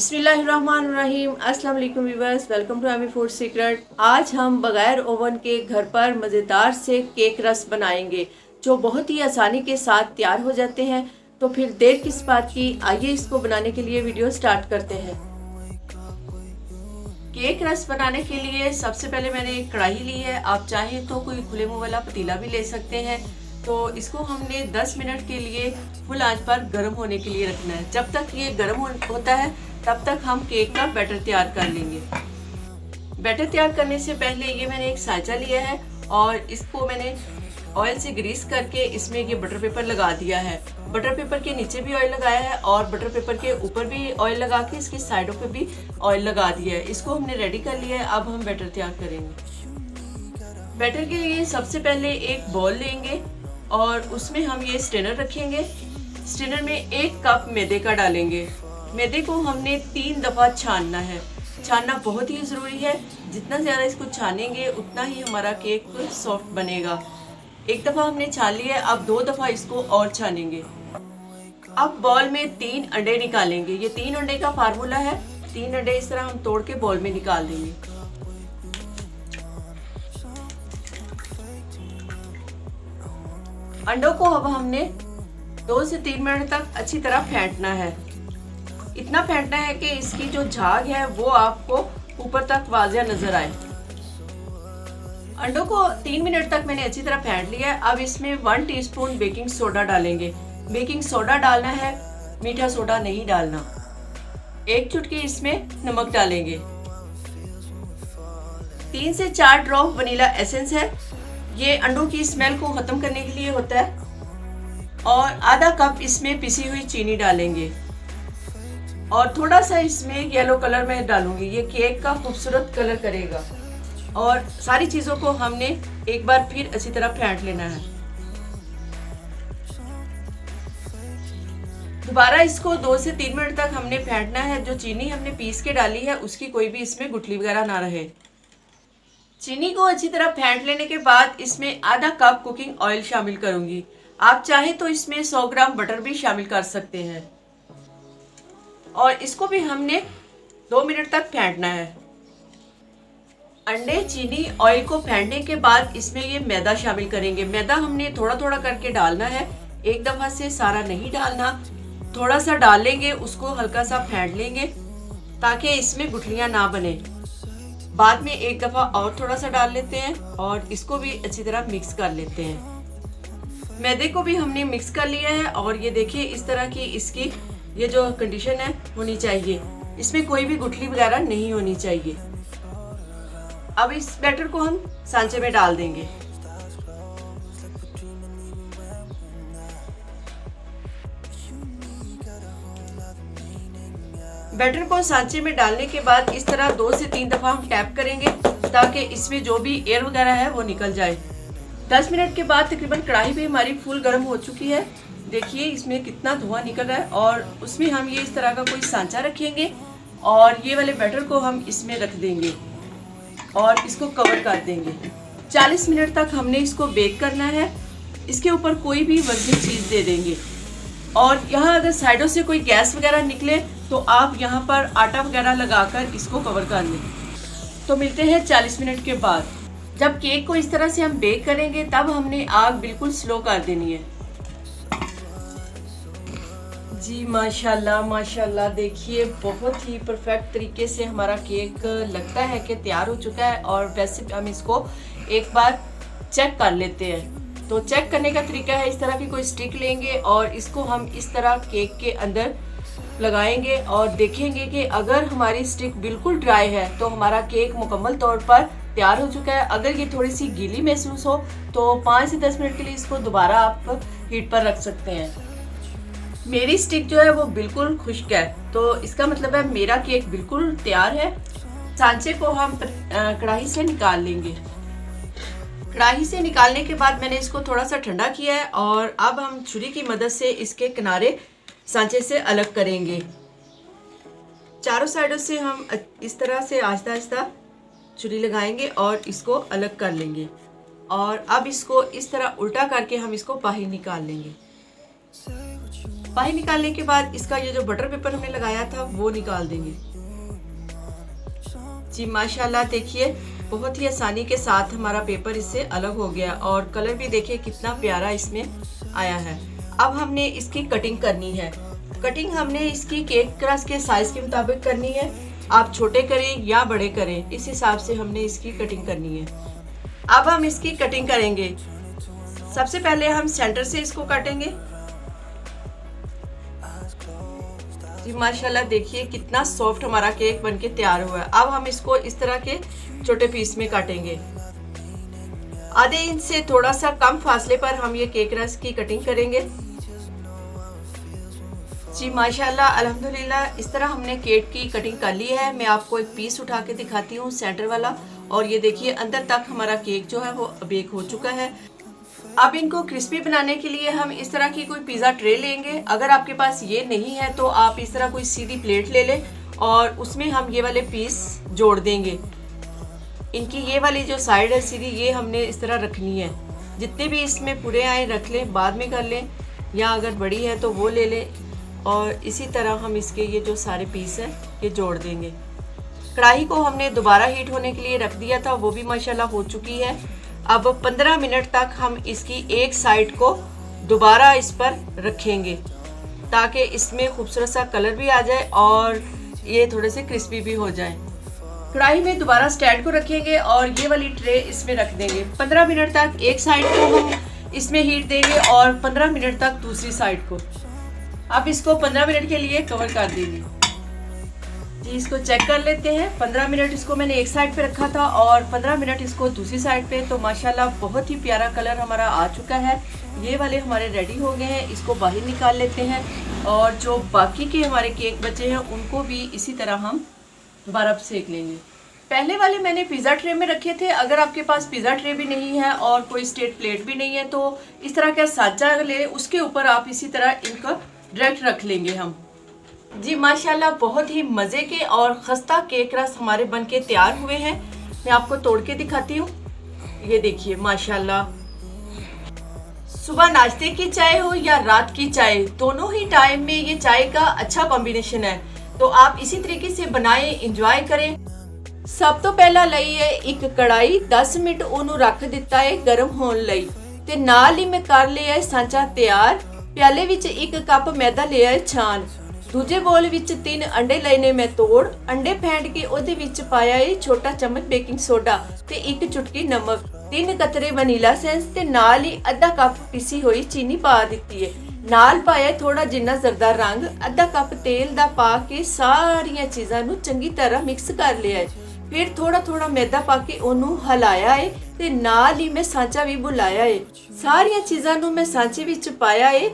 बिस्मिल्लाहिर्रहमानिर्रहीम। अस्सलाम वालेकुम viewers, welcome to Amy food secret. आज हम बगैर ओवन के घर पर मज़ेदार से केक रस बनाएंगे जो बहुत ही आसानी के साथ तैयार हो जाते हैं। तो फिर देर किस बात की, आइए इसको बनाने के लिए वीडियो स्टार्ट करते हैं। केक रस बनाने के लिए सबसे पहले मैंने एक कढ़ाई ली है। आप चाहें तो कोई खुले मुंह वाला पतीला भी ले सकते हैं। तो इसको हमने 10 मिनट के लिए फुल आंच पर गर्म होने के लिए रखना है। जब तक ये गर्म होता है तब तक हम केक का बैटर तैयार कर लेंगे। बैटर तैयार करने से पहले ये मैंने एक साँचा लिया है और इसको मैंने ऑयल से ग्रीस करके इसमें ये बटर पेपर लगा दिया है। बटर पेपर के नीचे भी ऑयल लगाया है और बटर पेपर के ऊपर भी ऑयल लगा के इसकी साइडों पे भी ऑयल लगा दिया है। इसको हमने रेडी कर लिया है। अब हम बैटर तैयार करेंगे। बैटर के लिए सबसे पहले एक बॉल लेंगे और उसमें हम ये स्ट्रेनर रखेंगे। स्ट्रेनर में 1 कप मैदे का डालेंगे। मैदे को हमने 3 दफ़ा छानना है। छानना बहुत ही ज़रूरी है। जितना ज़्यादा इसको छानेंगे उतना ही हमारा केक सॉफ्ट बनेगा। 1 दफ़ा हमने छान लिया है, अब 2 दफ़ा इसको और छानेंगे। अब बॉल में 3 अंडे निकालेंगे। ये 3 अंडे का फार्मूला है। 3 अंडे इस तरह हम तोड़ के बॉल में निकाल देंगे। अंडों को अब हमने 2 से 3 मिनट तक अच्छी तरह फेंटना है। इतना फेंटना है कि इसकी जो झाग है वो आपको ऊपर तक वाज़िया नजर आए। अंडों को 3 मिनट तक मैंने अच्छी तरह फेंट लिया है। अब इसमें 1 टीस्पून बेकिंग सोडा डालेंगे। बेकिंग सोडा डालना है, मीठा सोडा नहीं डालना। 1 चुटकी इसमें नमक डालेंगे। 3 से 4 ड्रॉप वनीला एसेंस है। ये अंडों की स्मेल को खत्म करने के लिए होता है। और आधा कप इसमें पिसी हुई चीनी डालेंगे और थोड़ा सा इसमें येलो कलर में डालूंगी। ये केक का खूबसूरत कलर करेगा। और सारी चीज़ों को हमने एक बार फिर अच्छी तरह फेंट लेना है। दोबारा इसको 2 से 3 मिनट तक हमने फेंटना है। जो चीनी हमने पीस के डाली है उसकी कोई भी इसमें गुठली वगैरह ना रहे। चीनी को अच्छी तरह फेंट लेने के बाद इसमें आधा कप कुकिंग ऑयल शामिल करूंगी। आप चाहें तो इसमें 100 ग्राम बटर भी शामिल कर सकते हैं। और इसको भी हमने 2 मिनट तक फेंटना है। अंडे, चीनी, ऑयल को फेंटने के बाद इसमें ये मैदा शामिल करेंगे। मैदा हमने थोड़ा थोड़ा करके डालना है, एक दफ़ा से सारा नहीं डालना। थोड़ा सा डाल लेंगे, उसको हल्का सा फेंट लेंगे ताकि इसमें गुठलियाँ ना बने। बाद में 1 दफ़ा और थोड़ा सा डाल लेते हैं और इसको भी अच्छी तरह मिक्स कर लेते हैं। मैदे को भी हमने मिक्स कर लिया है और ये देखिए इस तरह की इसकी ये जो कंडीशन है होनी चाहिए। इसमें कोई भी गुठली वगैरह नहीं होनी चाहिए। अब इस बैटर को हम सांचे में डाल देंगे। बैटर को सांचे में डालने के बाद इस तरह 2 से 3 दफ़ा हम टैप करेंगे ताकि इसमें जो भी एयर वगैरह है वो निकल जाए। 10 मिनट के बाद तकरीबन कढ़ाई भी हमारी फुल गर्म हो चुकी है। देखिए इसमें कितना धुआं निकल रहा है। और उसमें हम ये इस तरह का कोई सांचा रखेंगे और ये वाले बैटर को हम इसमें रख देंगे और इसको कवर कर देंगे। 40 मिनट तक हमने इसको बेक करना है। इसके ऊपर कोई भी वजनी चीज़ दे देंगे। और यहाँ अगर साइडों से कोई गैस वगैरह निकले तो आप यहाँ पर आटा वगैरह लगाकर इसको कवर कर लें। तो मिलते हैं 40 मिनट के बाद। जब केक को इस तरह से हम बेक करेंगे तब हमने आग बिल्कुल स्लो कर देनी है। जी माशाल्लाह माशाल्लाह, देखिए बहुत ही परफेक्ट तरीके से हमारा केक लगता है कि तैयार हो चुका है। और वैसे हम इसको एक बार चेक कर लेते हैं। तो चेक करने का तरीका है, इस तरह की कोई स्टिक लेंगे और इसको हम इस तरह केक के अंदर लगाएंगे और देखेंगे कि अगर हमारी स्टिक बिल्कुल ड्राई है तो हमारा केक मुकम्मल तौर पर तैयार हो चुका है। अगर ये थोड़ी सी गीली महसूस हो तो 5 से 10 मिनट के लिए इसको दोबारा आप हीट पर रख सकते हैं। मेरी स्टिक जो है वो बिल्कुल खुश्क है, तो इसका मतलब है मेरा केक बिल्कुल तैयार है। सांचे को हम कढ़ाई से निकाल लेंगे। कढ़ाई से निकालने के बाद मैंने इसको थोड़ा सा ठंडा किया है और अब हम छुरी की मदद से इसके किनारे सांचे से अलग करेंगे। चारों साइडों से हम इस तरह से आहिस्ता आहिस्ता छुरी लगाएंगे और इसको अलग कर लेंगे। और अब इसको इस तरह उल्टा करके हम इसको बाहर निकाल लेंगे। बाहर निकालने के बाद इसका ये जो बटर पेपर हमने लगाया था वो निकाल देंगे। जी माशाल्लाह देखिए बहुत ही आसानी के साथ हमारा पेपर इससे अलग हो गया और कलर भी देखिए कितना प्यारा इसमें आया है। अब हमने इसकी कटिंग करनी है। कटिंग हमने इसकी केक क्रस्ट के साइज के मुताबिक करनी है। आप छोटे करें या बड़े करें, इस हिसाब से हमने इसकी कटिंग करनी है। अब हम इसकी कटिंग करेंगे। सबसे पहले हम सेंटर से इसको काटेंगे। जी माशाल्लाह देखिए कितना सॉफ्ट हमारा केक बनके तैयार हुआ है। अब हम इसको इस तरह के छोटे पीस में काटेंगे। आधे इंच से थोड़ा सा कम फासले पर हम ये केक रस की कटिंग करेंगे। जी माशाल्लाह अल्हम्दुलिल्लाह इस तरह हमने केक की कटिंग कर ली है। मैं आपको एक पीस उठा के दिखाती हूँ सेंटर वाला, और ये देखिए अंदर तक हमारा केक जो है वो बेक हो चुका है। अब इनको क्रिस्पी बनाने के लिए हम इस तरह की कोई पिज़्ज़ा ट्रे लेंगे। अगर आपके पास ये नहीं है तो आप इस तरह कोई सीधी प्लेट ले लें और उसमें हम ये वाले पीस जोड़ देंगे। इनकी ये वाली जो साइड है सीधी, ये हमने इस तरह रखनी है। जितने भी इसमें पूरे आए रख लें, बाद में कर लें, या अगर बड़ी है तो वो ले लें। और इसी तरह हम इसके ये जो सारे पीस हैं ये जोड़ देंगे। कढ़ाई को हमने दोबारा हीट होने के लिए रख दिया था, वो भी माशाल्लाह हो चुकी है। अब 15 मिनट तक हम इसकी एक साइड को दोबारा इस पर रखेंगे ताकि इसमें खूबसूरत सा कलर भी आ जाए और ये थोड़े से क्रिस्पी भी हो जाए। कढ़ाई में दोबारा स्टैंड को रखेंगे और ये वाली ट्रे इसमें रख देंगे। 15 मिनट तक एक साइड को हम इसमें हीट देंगे और 15 मिनट तक दूसरी साइड को। अब इसको 15 मिनट के लिए कवर कर दीजिए। जी इसको चेक कर लेते हैं। 15 मिनट इसको मैंने एक साइड पे रखा था और 15 मिनट इसको दूसरी साइड पे। तो माशाल्लाह बहुत ही प्यारा कलर हमारा आ चुका है। ये वाले हमारे रेडी हो गए हैं। इसको बाहर निकाल लेते हैं और जो बाकी के हमारे केक बचे हैं उनको भी इसी तरह हम दोबारा सेक लेंगे। पहले वाले मैंने पिज़्ज़ा ट्रे में रखे थे। अगर आपके पास पिज़्ज़ा ट्रे भी नहीं है और कोई स्ट्रेट प्लेट भी नहीं है तो इस तरह का सांचा ले, उसके ऊपर आप इसी तरह इनका डायरेक्ट रख लेंगे हम। जी माशाल्लाह बहुत ही मज़े के और खस्ता केक रस हमारे बनके तैयार हुए हैं। मैं आपको तोड़ के दिखाती हूँ। ये देखिए माशाल्लाह, सुबह नाश्ते की चाय हो या रात की चाय, दोनों ही टाइम में ये चाय का अच्छा कॉम्बिनेशन है। तो आप इसी तरीके से बनाएं, इंजॉय करें। सब तो पहला लईए एक कढ़ाई, 10 मिनट ओनू रख दिता है गरम होने लई ते नाल ही मैं कर लिया सांचा तैयार। प्याले विच 1 कप मैदा लिया है छान। दूजे बोल विच 3 अंडे लेने मैं तोड़। अंडे फेंट के ओदे विच पाया है छोटा चम्मच बेकिंग सोडा ते 1 चुटकी नमक, 3 कतरे वनीला सेंस ते नाल ही आधा कप पिसी हुई चीनी पा दी है। नाल पाया थोड़ा जिन्ना जरदा रंग, आधा कप तेल दा पा के सारियां चीज़ां नू चंगी तरह मिक्स कर लिया है। फिर थोड़ा थोड़ा मैदा पा के ओनू हलाया है ते नाल ही मैं सांचा भी बुलाया है। सारियां चीज़ां नू मैं सांचे विच पाया है।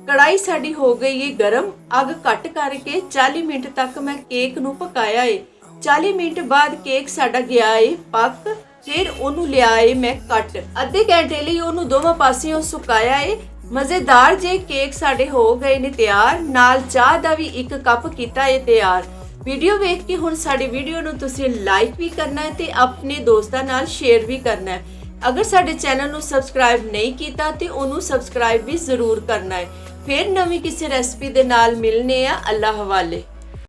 कढ़ाई साड़ी हो गई है गरम। अग घट करके 40 मिनट तक मैं केक नू पकाया है। 40 मिनट बाद केक साड़ा गया है पक। फिर ओनू लिया है मैं कट। अद्धे घंटे लिए ओनू दोवां पासियों सुकाया है। मजेदार जे केक साड़े हो गए ने तैयार। नाल चाह दा भी 1 कप कीता है तैयार। वीडियो वेख के हुण साडी वीडियो नू तुसीं लाइक भी करना है ते अपने दोस्तां नाल शेयर भी करना है। अगर साडे चैनल नू सबसक्राइब नहीं कीता ते ओनू सबसक्राइब भी जरूर करना है। फिर नवीं किसी रेसिपी दे नाल मिलने आ। अल्लाह हवाले।